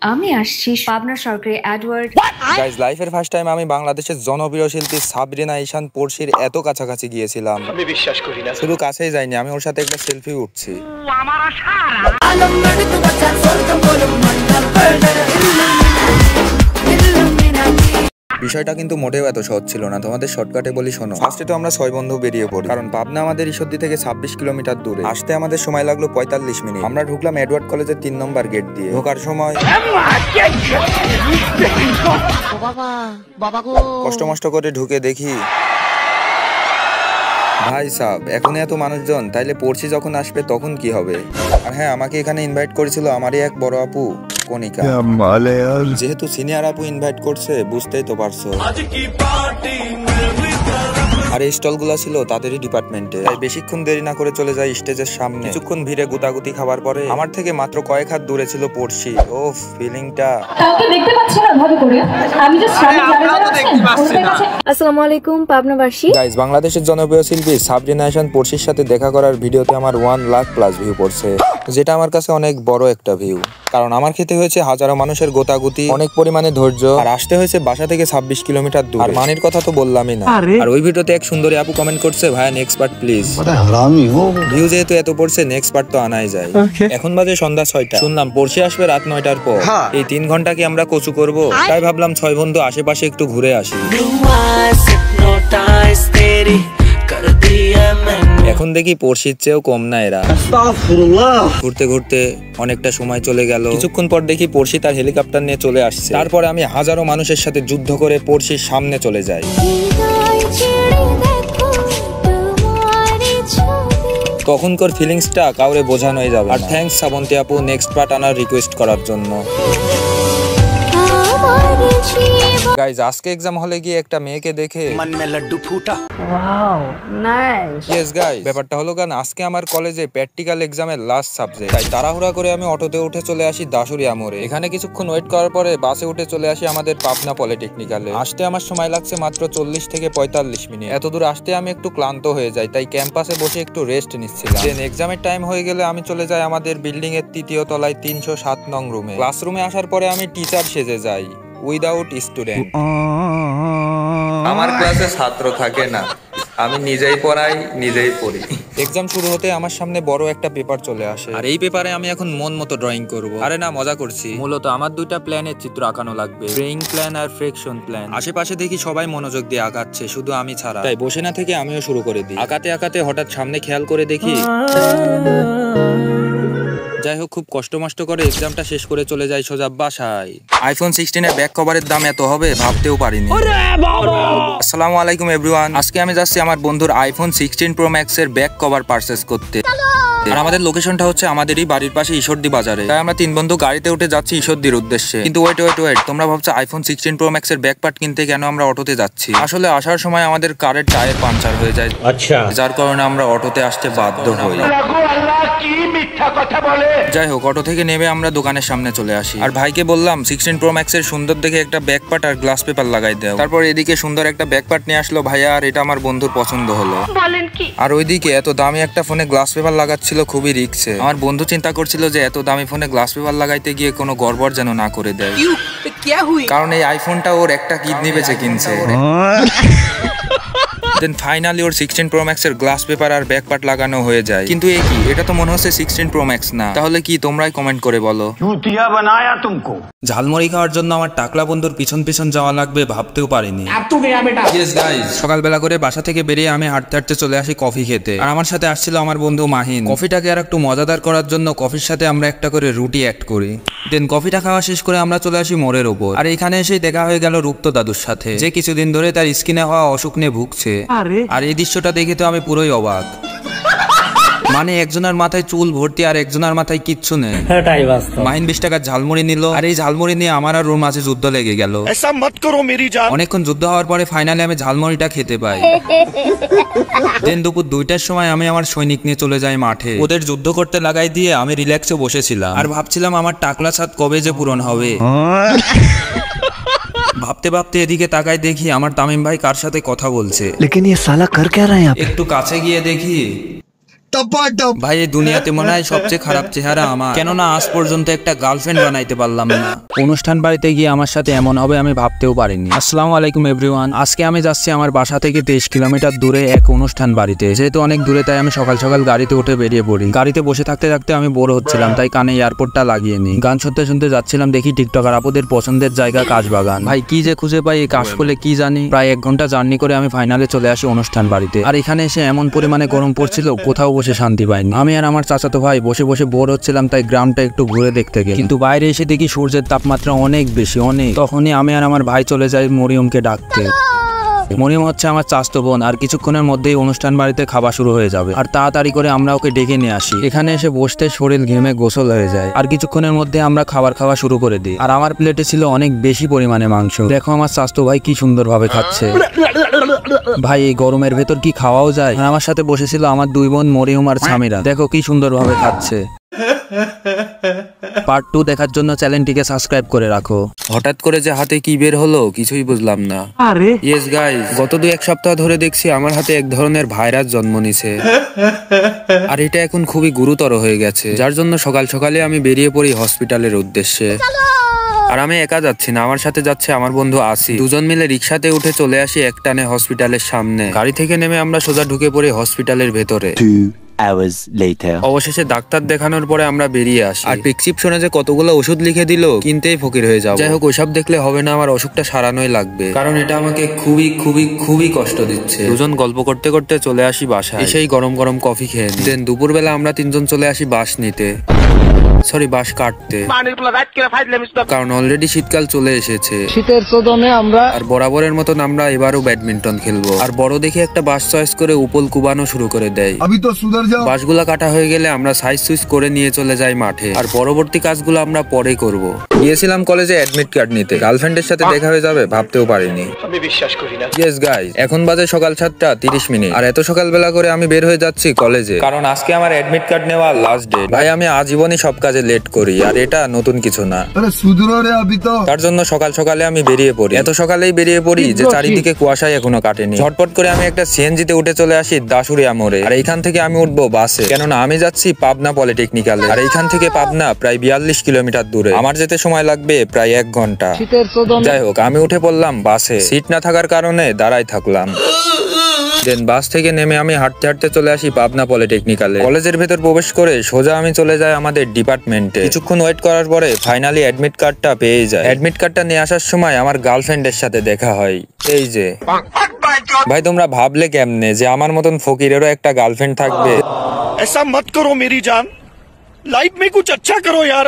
আমি আসছি পাবনা সরকারি এডওয়ার্ড। গাইস, লাইফের ফার্স্ট টাইম আমি বাংলাদেশের জনপ্রিয় শিল্পী সাবরিনা ঈশান পড়শির এত কাছাকাছি গিয়েছিলাম। আমি বিশ্বাস করি না, শুধু কাছেই যাইনি, আমি ওর সাথে একটা সেলফি উঠছি। বিষয়টা কিন্তু মোটেও এত সহজ ছিল না, তোমাদের শর্টকাটে বলি শোনো। ফার্স্টে তো আমরা 6 বন্ধু বেরিয়ে পড়ি, কারণ পাবনা আমাদের ঈশ্বরদী থেকে 26 কিলোমিটার দূরে। আসতে আমাদের সময় লাগলো 45 মিনিট। আমরা ঢুকলাম এডওয়ার্ড কলেজের 3 নম্বর গেট দিয়ে। ঢোকার সময় কষ্ট করে ঢুকে দেখি ভাই সাব, এখন এত মানুষজন, তাইলে পড়ছি যখন আসবে তখন কি হবে? আর হ্যাঁ, আমাকে এখানে ইনভাইট করেছিল আমারই এক বড় আপু কনিকা। যেহেতু সিনিয়র আপু ইনভাইট করছে, বুঝতেই তো পারছো। আর এই স্টল গুলা ছিল তাদেরই ডিপার্টমেন্টে। তাই বেশিক্ষণ দেরি না করে চলে যায় স্টেজের সামনে। কিছুক্ষণ ভিড়ে গুতাগুতি খাবার পরে আমার থেকে মাত্র কয়েক হাত দূরে ছিল পড়শি। ও ফিলিংটা কাউকে দেখতে পাচ্ছ না ভাবে করে। আমি জাস্ট আসসালামু আলাইকুম পাবনাবাসী। গাইস, বাংলাদেশের জনপ্রিয় শিল্পী সাবরিনা ঈশান পড়শির সাথে দেখা করার ভিডিওতে আমার 1 লাখ প্লাস ভিউ পড়ছে, যেটা আমার কাছে অনেক বড় একটা ভিউ। কারণ আমার খেতে হয়েছে হাজারো মানুষের গোতাগুতি, অনেক পরিমাণে ধৈর্য, আর আসতে হয়েছে বাসা থেকে 26 কিলোমিটার দূর। আর মানের কথা তো বললামই না। আর ওই ভিডিওতে এক সুন্দরী আপু কমেন্ট করছে, ভাইয়া নেক্সট পার্ট প্লিজ। ভিউ যেহেতু এত পড়ছে, নেক্সট পার্ট তো আনাই যায়। এখন বাজে সন্ধ্যা 6টা। শুনলাম পড়শি আসবে রাত 9টার পর। এই 3 ঘন্টা কি আমরা কচু করব? তাই ভাবলাম 6 বন্ধু আশেপাশে একটু ঘুরে আসি। এখন দেখি পড়শির চেয়েও কম না এরা। ঘুরতে ঘুরতে অনেকটা সময় চলে গেল। কিছুক্ষণ পর দেখি পড়শি তার হেলিকপ্টার নিয়ে চলে আসছে। তারপরে আমি হাজারো মানুষের সাথে যুদ্ধ করে পড়শির সামনে চলে যাই। তখনকার ফিলিংসটা কাউরে বোঝানোই যাবে না। আর থ্যাঙ্কস শ্রাবন্তী আপু নেক্সট পার্ট আনার রিকোয়েস্ট করার জন্য। গাইজ, আজকে এক্সাম হলে গিয়ে একটা মেয়েকে দেখে মন মে লাড্ডু ফুটা। Wow nice. ইয়েস গাইজ, ব্যাপারটা হলো গান, আজকে আমার কলেজে প্র্যাকটিক্যাল এক্সামের লাস্ট সাবজেক্ট। তাই তাড়াহুড়া করে আমি অটোতে উঠে চলে আসি দাসুরিয়া মোড়ে। এখানে কিছুক্ষণ ওয়েট করার পরে বাসে উঠে চলে আসি আমাদের পাবনা পলিটেকনিক্যালে। আসতে আমার সময় লাগছে মাত্র 40 থেকে 45 মিনিট। এত দূর আসতে আমি একটু ক্লান্ত হয়ে যাই, তাই ক্যাম্পাসে বসে একটু রেস্ট নিচ্ছিলাম। দেন এক্সামের টাইম হয়ে গেলে আমি চলে যাই আমাদের বিল্ডিং এর 3য় তলায় 307 নং রুমে। ক্লাসরুমে আসার পরে আমি টিচার সেজে যাই উইদাউট স্টুডেন্ট। আমার ক্লাসে ছাত্র থাকে না, আমি নিজেই পড়াই, নিজেই পড়ি। এক্সাম শুরু হতে আমার সামনে বড় একটা পেপার চলে আসে, আর এই পেপারে আমি এখন মন মতো ড্রয়িং করব। আরে না, মজা করছি। মূলত আমার 2টা প্ল্যানের চিত্র আঁকানো লাগবে, ব্রেইং প্ল্যান আর ফ্রিকশন প্ল্যান। আশেপাশে দেখি সবাই মনোযোগ দিয়ে আঁকাচ্ছে, শুধু আমি ছাড়া। তাই বসে না থেকে আমিও শুরু করে দিই। আঁকাতে আঁকাতে হঠাৎ সামনে খেয়াল করে দেখি। যাই হোক, খুব কষ্ট করে এক্সামটা শেষ করে চলে যাই সোজা বাসায়। আইফোন 16 এর ব্যাক কভারের দাম এত হবে ভাবতেও পারিনি। আসসালামু আলাইকুম এভরিওয়ান। আজকে আমি যাচ্ছি আমার বন্ধুর আইফোন 16 প্রো ম্যাক্স এর ব্যাক কভার পারচেজ করতে। আর আমাদের লোকেশনটা হচ্ছে আমাদেরই বাড়ির পাশে ঈশ্বরদী বাজারে। তাই আমরা 3 বন্ধু গাড়িতে উঠে যাচ্ছি ঈশ্বরদীর উদ্দেশ্যে। কিন্তু ওয়েট, তোমরা ভাবছো আইফোন 16 প্রো ম্যাক্স এর ব্যাক পার্ট কিনতে কেন আমরা অটোতে যাচ্ছি? আসলে আসার সময় আমাদের কারের টায়ার পাঞ্চার হয়ে যায়, আচ্ছা, যার কারণে আমরা অটোতে আসতে বাধ্য হই। যাই হোক, অটো থেকে নেমে আমরা দোকানের সামনে চলে আসি। আর ভাইকে বললাম 16 প্রো ম্যাক্স এর সুন্দর দেখে একটা ব্যাক পার্ট আর গ্লাস পেপার লাগাই দাও। তারপর এদিকে সুন্দর একটা ব্যাক পার্ট নিয়ে আসলো ভাইয়া, আর এটা আমার বন্ধুর পছন্দ হলো। আর ওইদিকে এত দামি একটা ফোনে গ্লাস পেপার লাগাচ্ছিল, খুবই রিস্কে। আমার বন্ধু চিন্তা করছিল যে এত দামি ফোনে গ্লাস পেপার লাগাইতে গিয়ে কোনো গড়বড় যেন না করে দেয়, কারণ এই আইফোনটা ওর একটা কিডনি বেচে কিনছে। দেন ফাইনালি ওর 16 প্রো ম্যাক্স এর গ্লাস পেপার আর ব্যাক পার্ট লাগানো হয়ে যায়। কিন্তু এই কি, এটা তো মনে হচ্ছে 16 প্রো ম্যাক্স না। তাহলে কি, তোমরাই কমেন্ট করে বলো। ঝালমুড়ি খাওয়ার জন্য আমার টাকলা বন্ধুর পিছন যাওয়া লাগবে ভাবতেও পারিনি। সকালবেলা করে বাসা থেকে বেরিয়ে আমি হাঁটতে চলে আসি কফি খেতে। আর আমার সাথে আসছিল আমার বন্ধু মাহিন। কফিটাকে আর একটু মজাদার করার জন্য কফির সাথে আমরা একটা করে রুটি অ্যাড করি। দেন কফিটা খাওয়া শেষ করে আমরা চলে আসি মোড়ের ওপর। আর এখানে এসে দেখা হয়ে গেল রুপ্ত দাদুর সাথে, যে কিছুদিন ধরে তার স্কিনে হওয়া অসুখ নিয়ে ভুগছে। আর এই দৃশ্যটা দেখে তো আমি পুরোই অবাক। মানে একজনের মাথায় চুল ভর্তি আর একজনের মাথায় কিচ্ছু নেই। মাহিন 20 টাকার ঝালমুড়ি নিল, আর এই ঝালমুড়ি নিয়ে আমার আর ওর মাঝে যুদ্ধ লেগে গেল। অনেকক্ষণ যুদ্ধ হওয়ার পরে ফাইনালি আমি ঝালমুড়িটা খেতে পাই। দেন দুপুর 2টার সময় আমি আমার সৈনিক নিয়ে চলে যাই মাঠে। ওদের যুদ্ধ করতে লাগাই দিয়ে আমি রিল্যাক্সে বসেছিলাম আর ভাবছিলাম আমার টাকলা ছাদ কবে যে পূরণ হবে। ভাবতে এদিকে তাকাই দেখি আমার তামিম ভাই কার সাথে কথা বলছে। একটু কাছে গিয়ে দেখি ভাই এই দুনিয়াতে মনে হয় সবচেয়ে খারাপ চেহারা আমার, কেননা আজ পর্যন্ত একটা গার্লফ্রেন্ড বানাইতে পারলাম না। অনুষ্ঠান বাড়িতে গিয়ে আমার সাথে এমন হবে আমি ভাবতেও পারিনি। আসসালামু আলাইকুম এভরিওয়ান, আজকে আমি যাচ্ছি আমার বাসা থেকে 23 কিলোমিটার দূরে এক অনুষ্ঠান বাড়িতে। যেহেতু অনেক দূরে তাই আমি সকাল সকাল গাড়িতে উঠে বেরিয়ে পড়ি। গাড়িতে বসে থাকতে থাকতে আমি বোর হচ্ছিলাম, তাই কানে এয়ারপোর্টটা লাগিয়ে নিই। গান শুনতে শুনতে যাচ্ছিলাম, দেখি টিকটকার আপুদের পছন্দের জায়গা কাশবাগান। ভাই কি যে খুঁজে পাই এই কাশফুলে কি জানি। প্রায় 1 ঘন্টা জার্নি করে আমি ফাইনালে চলে আসি অনুষ্ঠান বাড়িতে। আর এখানে এসে এমন পরিমাণে গরম পড়ছিল, কোথাও বসে শান্তি পাইনি। আমি আর আমার চাচাতো ভাই বসে বসে বোর হচ্ছিলাম, তাই গ্রামটা একটু ঘুরে দেখতে গেলাম। কিন্তু বাইরে এসে দেখি সূর্যের তাপমাত্রা অনেক বেশি, অনেক। তখনই আমি আর আমার ভাই চলে যাই মরিয়মকে ডাকতে। মরিয়ম হচ্ছে আমার চাচাতো বোন, আর কিছুক্ষণের মধ্যেই অনুষ্ঠান বাড়িতে খাওয়া শুরু হয়ে যাবে। আর তাড়াতাড়ি করে আমরা ওকে ডেকে নিয়ে আসি। এখানে এসে বসতে শরীর ঘেমে গোসল হয়ে যায়। আর কিছুক্ষণের মধ্যে আমরা খাওয়া শুরু করে দিই। আর আমার প্লেটে ছিল অনেক বেশি পরিমাণে মাংস। দেখো আমার চাচাতো ভাই কি সুন্দরভাবে খাচ্ছে। ভাই এই গরমের ভেতর কি খাওয়াও যায়? আর আমার সাথে বসেছিল আমার 2 বোন মরিয়ম আর সামিরা। দেখো কি সুন্দরভাবে খাচ্ছে। পার্ট 2 দেখার জন্য চ্যানেলটিকে সাবস্ক্রাইব করে রাখো। হঠাৎ করে যে হাতে কি বের হলো কিছুই বুঝলাম না। আরে ইয়েস গাইস, গত 2-1 সপ্তাহ ধরে দেখছি আমার হাতে এক ধরনের ভাইরাস জন্ম নিছে। আর এটা এখন খুবই গুরুতর হয়ে গেছে, যার জন্য সকাল সকালে আমি বেরিয়ে পড়ি হসপিটালের উদ্দেশ্যে। আর আমি একা যাচ্ছি না, আমার সাথে যাচ্ছে আমার বন্ধু আসি। দুজন মিলে রিক্সাতে উঠে চলে আসি একটানে হসপিটালের সামনে। গাড়ি থেকে নেমে আমরা সোজা ঢুকে পড়ি হসপিটালের ভেতরে। অবশেষে ডাক্তার দেখানোর পরে আমরা বেরিয়ে আসি। আর প্রেসক্রিপশনে যে কতগুলো ওষুধ লিখে দিল, কিনতেই ফকির হয়ে যাও। যাই হোক, ওইসব দেখলে হবে না, আমার অসুখটা সারানোই লাগবে, কারণ এটা আমাকে খুবই খুবই খুবই কষ্ট দিচ্ছে। দুজন গল্প করতে করতে চলে আসি বাসায়। এসেই গরম গরম কফি খেয়ে নিই। দেন দুপুরবেলা আমরা 3 জন চলে আসি বাস নিতে, সরি বাস কাটতে, কারণ অলরেডি শীতকাল চলে এসেছে। শীতের চোদনে আমরা আর বরাবরের মতন আমরা এবারও ব্যাডমিন্টন খেলবো। আর বড় দেখে একটা বাস চয়েস করে উপল কুবানো শুরু করে দেয়। বাসগুলা কাটা হয়ে গেলে আমরা সাইজ সুইচ করে নিয়ে চলে যাই মাঠে। আর পরবর্তী কাজগুলো আমরা পরে করব। গিয়েছিলাম কলেজে অ্যাডমিট কার্ড নিতে। গার্লফ্রেন্ডের সাথে দেখা হয়ে যাবে ভাবতেও পারিনি। আমি বিশ্বাস করি না। ইয়েস গাইস, এখন বাজে সকাল 7:30। আর এত সকালবেলা করে আমি বের হয়ে যাচ্ছি কলেজে, কারণ আজকে আমার অ্যাডমিট কার্ড নেওয়া লাস্ট ডেট। ভাই আমি আজীবনই সব কাজে লেট করি, আর এটা নতুন কিছু না। তার জন্য সকাল সকালে আমি বেরিয়ে পড়ি। এত সকালেই বেরিয়ে পড়ি যে চারিদিকে কুয়াশায় এখনো কাটেনি। ঝটপট করে আমি একটা সিএনজিতে উঠে চলে আসি দাসুরিয়া মোড়ে। আর এইখান থেকে আমি উঠবো বাসে, কেননা আমি যাচ্ছি পাবনা পলিটেকনিক্যালে। আর এইখান থেকে পাবনা প্রায় 42 কিলোমিটার দূরে। আমার যেতে সময় লাগবে প্রায় 1 ঘন্টা। যাই হোক, আমি উঠে পড়লাম বাসে। সিট না থাকার কারণে দাঁড়াই থাকলাম। দেন বাস থেকে নেমে আমি হাঁটতে হাঁটতে চলে আসি পাবনা পলিটেকনিক্যালে। কলেজের ভেতর প্রবেশ করে সোজা আমি চলে যাই আমাদের ডিপার্টমেন্টে। কিছুক্ষণ ওয়েট করার পরে ফাইনালি অ্যাডমিট কার্ডটা পেয়ে যায়। অ্যাডমিট কার্ডটা নিয়ে আসার সময় আমার গার্লফ্রেন্ডের সাথে দেখা হয়। এই যে ভাই, তোমরা ভাবলে কেমনে যে আমার মতন ফকিরেরও একটা গার্লফ্রেন্ড থাকবে? ऐसा मत करो मेरी जान, लाइफ में कुछ अच्छा करो यार।